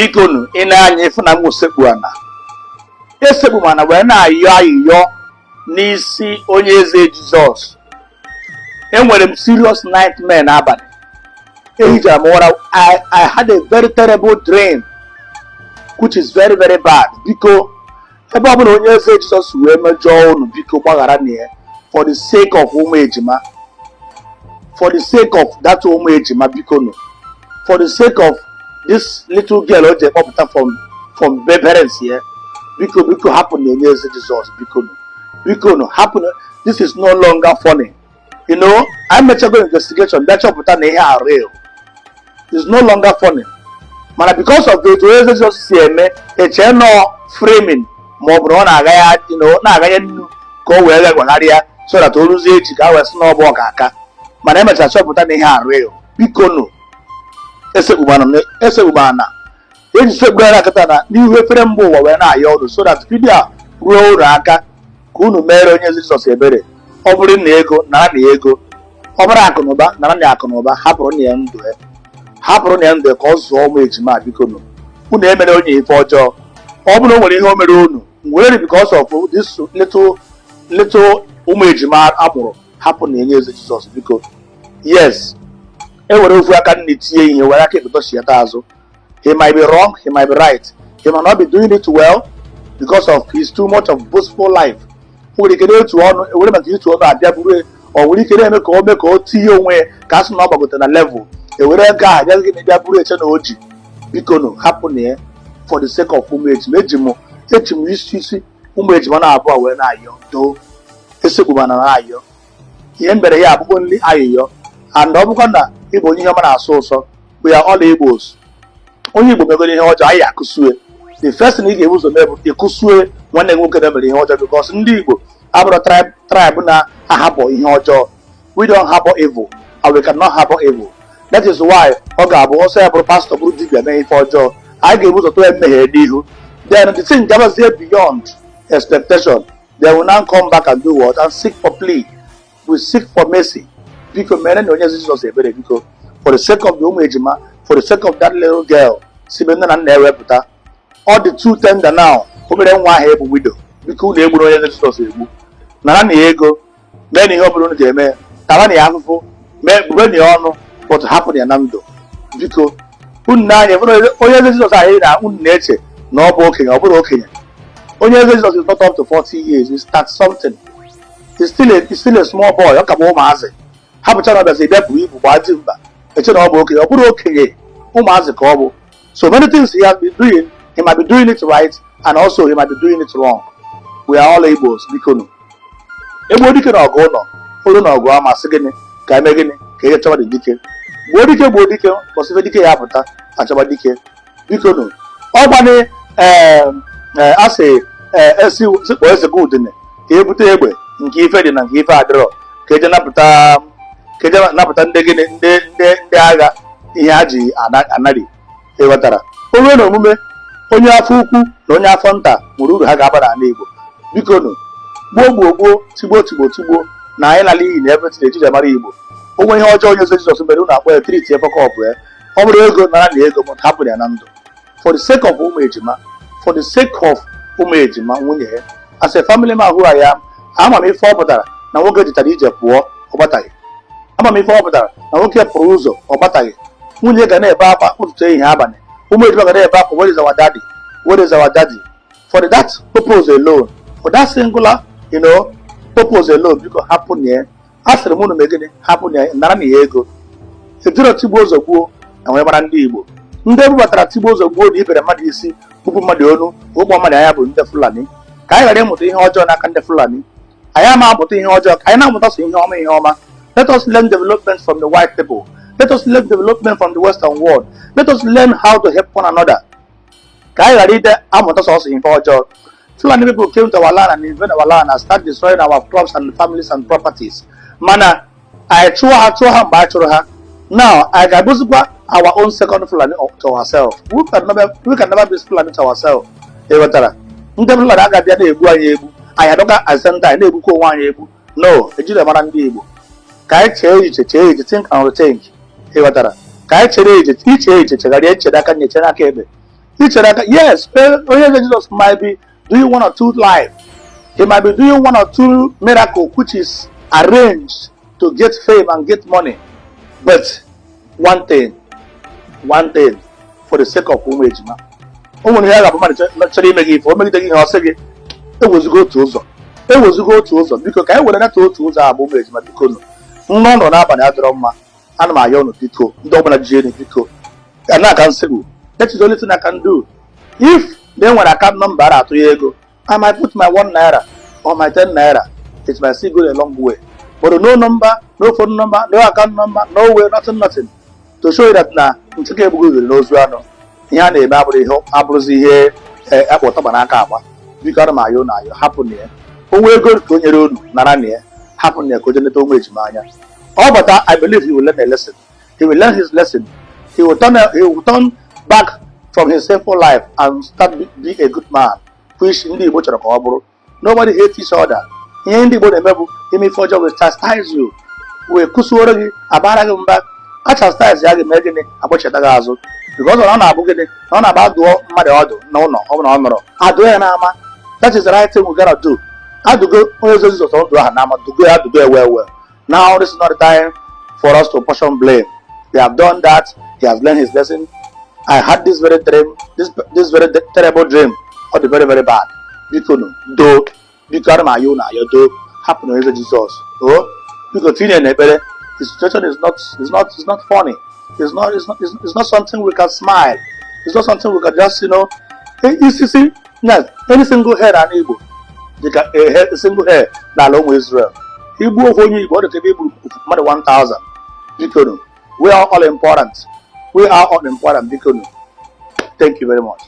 biko nu ị na-anya ifu na m sekpu ana esekpu mana wee na-ayọ ayịyọ n'isi onye eze Jizọs. Enwere m serious nightmare n'abalị. Ehijara m ụra. I had a very terrible dream which is very very bad. Biko ebe ọ bụla onye eze Jizọs wee mejọọ unu, biko gbaghara na ya for the sake of ụmụ ejima, for the sake of that ụmụ ejima, biko nu, for the sake of this little girl o je kpọpụta from parents here, biko hapụ na onye eze Jizọs, biko nu hapụ. This is no longer funny. You know, I mechago investigation bịa chọpụta na ihe a real. It's no longer funny. Mana because of the onye eze Jizọs si eme eche nọ framing ma ọ bụrụ ọ na-aga ya, you know, na-aga ya nnu ka o wee gwagharịa so that o ruzie echi ka a wee sị na ọ bụ ọka aka. Mana emechara chọpụta na ihe a real. Biko nu esekpubana eji sekpugara akata na n'ihu efere mba ụwa wee na-ayọ ọdụ so that vidio a ruo uru aka ka unu mere onye eze Jizọs ebere. Ọ bụrụ na ego nara na ego, ọ bụrụ akụnụba nara na akụnụba, hapụrụ na ya ndụ ya, hapụrụ na ya ndụ ka ọ zụọ ụmụ ejima. Biko nu unu emere onye ife ọjọọ. Ọ bụrụ o nwere ihe o mere unu nwere because of this little ụmụ ejima amụrụ, hapụ na enye eze Jizọs biko. Yes, e were ofu aka nne tie ihe were aka ekpetochiata azụ. He might be wrong, he might be right, he might not be doing it well because of his too much of boastful life. Nwere ike otu ọnụ ewere maka itu ọnụ abịa buru ọ nwere ike eme ka o mee ka o tinye onwe ka a sị na ọ gbagote na level ewere ego a abịa gị na-abịa buru eche na oji. Biko nu hapụ na ya for the sake of ụmụ ejima. Eji m isi ụmụ ejima na abụọ wee na-ayọ doo esekpubana na-ayọ ihe mbere ya abụkwa nri ayịyọ. And ọ bụkwa na ịbụ onye ihe ọma na-asụ ụsọ, we are all Igbos. Onye Igbo megoro ihe ọjọọ anyị akụsue. The first thing ị ga-ebu ụzọ mee bụ ịkụsue nwanne nwoke na mere ihe ọjọọ, because ndị Igbo abụrụ tribe na-ahapụ ihe ọjọọ. We don't harbor evil and we cannot harbor evil. That is why ọ ga-abụ ọsọ ya bụrụ pastọ bụrụ dibịa mee ife ọjọọ, anyị ga-ebu ụzọ tụọ mmehie n'ihu. Then the thing gabazie beyond expectation. They will now come back and do what? And seek for plea. We seek for mercy. Biko mere na onye eze Jizọs ebere biko, for the sake of the ụmụ ejima, for the sake of that little girl si be nne na nna ewepụta. All the too tender now, obere nwa ahụ ebu widow. Biko unu egburu onye eze Jizọs egbu. Nara na ego, mee na ihe ọ bụla unu ga-eme, tawa na ya afụfụ, bube na ya ọnụ, but hapụ ya na ndụ. Biko unu na-anya onye eze Jizọs anyị na unu na-eche na ọ bụ okenye, ọ bụrụ okenye. Onye eze Jizọs is not up to 40 years, he starts something. He's still a small boy. Ọ ka bụ ụmụazị. Hapụcha na ọbịazi bịa bụ ibu gbaji mba eche na ọ bụ okenye, ọ bụrụ okenye, ụmụazị ka ọ bụ. So many things he has been doing, he might be doing it right and also he might be doing it wrong. We are all Igbos. Biko nu egbuo dike na ọgụ ụlọ olu na ọgụ ama sị gịnị ka eme gịnị ka ihe chọba dị dike. Gbuo dike bọsife dike ya apụta achọba dike. Biko nu ọ gbani asị esi sikpọ eze gị udene ka ebute egbe nke ife dị na nke ife adịrọ ka eje napụta ndị gịnị ndị agha ihe ha ji anarị. Ịghọtara? O nwere na omume onye afọ ukwu na onye afọ nta nwere uru ha ga-aba n'ala Igbo. Biko nu gbuo tigbo na anyị n'ala iyi na ebe tiri ejije mara Igbo. Onwe ihe ọjọọ onye eze Jizọs mere unu akpọ ya triti efọkọpụ ya. Ọ bụrụ ego nara na ego ma hapụ ya na ndụ for the sake of ụmụ ejima, for the sake of ụmụ ejima nwunye ya. As a family man who I am, ama m ife ọ pụtara na nwoke jichara ije pụọ ọ gbataghị. Ama m ife ọ pụtara na nwoke pụrụ ụzọ ọ gbataghị. Nwunye ga na-ebe akwa ụtụtụ ehihie abalị. Ụmụ ejima ga na-ebe akwa, where is our daddy? Where is our daddy? For that purpose alone, for that singular, purpose alone, biko hapụ na ya. Asịrị m unu megide hapụ na ya, nara na ya ego. Ejiro tigbuo ụzọ gbuo na wee mara ndị Igbo. Ndị ebubatara tigbuo ụzọ gbuo na ibere mmadụ isi kpupu mmadụ onu ụgbọ mmadụ anya bụ ndị Fulani. Ka anyị ghara ịmụta ihe ọjọọ n'aka ndị Fulani. Anyị ama amụta ihe ọjọọ ka anyị na-amụta so ihe ọma ihe ọma. Let us learn development from the white people. Let us learn development from the Western world. Let us learn how to help one another. Ka anyị ghara ide amụta sọsọ ihe ọjọọ. Fulani people came to our land and invaded our land and start destroying our crops and families and properties. Mana anyị chụọ ha mgbe a chụrụ ha. Now I ga-abụzikwa our own second Fulani to ourselves. We can never be Fulani to ourselves. Ịghọtara? Ndị Fulani aga-abịa na-egbu anyị egbu. Anyị adọga asenta anyị na-egbukwa onwe anyị egbu. No, ejiri mara ndị Igbo. Ka anyị chee iche think and rethink. Ịghọtara? Ka anyị chere iche chegharịa echere aka nye aka ebe. Yes, Onye Eze Jesus might be doing one or two live. He might be doing one or two miracle which is arranged to get fame and get money. But one thing, for the sake of Umejima. Ụmụ ya ga-abụ mmadụ chọrọ ime gị ife o megide gị ihe ọsị gị ewezugo otu ụzọ biko ka anyị were nata otu ụzọ abụ ụmụ ejima biko nụ nọ n'abalị adịrọ mma ana m ayọ unu biko ndị ọbụla ji enu biko na-aka nsịgụ that is only thing I can do. If they nwere account number a atụ ya ego I might put my 1 naira or my 10 naira. It might still go a long way, but no number, no phone number, no account number, no way, nothing to show you that na ncheke ebugo n'ozu anọ ihe a na-eme abụrụzi ihe akpọtaba n'aka agba biko ana m ayọ na ayọ hapụ na ya onwe ego ka o nyere unu nara na ya hapụ na ya ka o jeneta ụmụ ejima anya ọ bata I believe he will learn a lesson. He will learn his lesson. He will turn back from his sinful life and start be a good man, which Ndi Igbo chọrọ ka ọ bụrụ. Nobody hates each other. Ihe Ndi Igbo na-eme bụ ime ife ọjọọ will chastise you, wee kụsuoro gị abara gị mba a chastise ya gị mee gịnị agbachata gị azụ because ọ na-abụ gịnị na ọ na-aba dụọ mmadụ ọdụ n'ụlọ ọ bụla ọ nọrọ adụọ ya n'ama. That is the right thing we gotta do. Adugo Onye Eze Jizọs ndụ aha n'ama dugo ya well. Now this is not the time for us to portion blame. They have done that. He has learned his lesson. I had this very dream, this very terrible dream, or the very bad. Biko do biko ma you na you do happen to Onye Eze Jizọs. Oh, biko tinye n'ekpere. The situation is not funny. It's not something we can smile. It's not something we can just see. Yes, any single hair an Igbo, a single hair na ala ụmụ Israel. Igbo of Onye Igbo, ọ dị ka ebe more than 1,000. Biko we are all important. Biko. Thank you very much.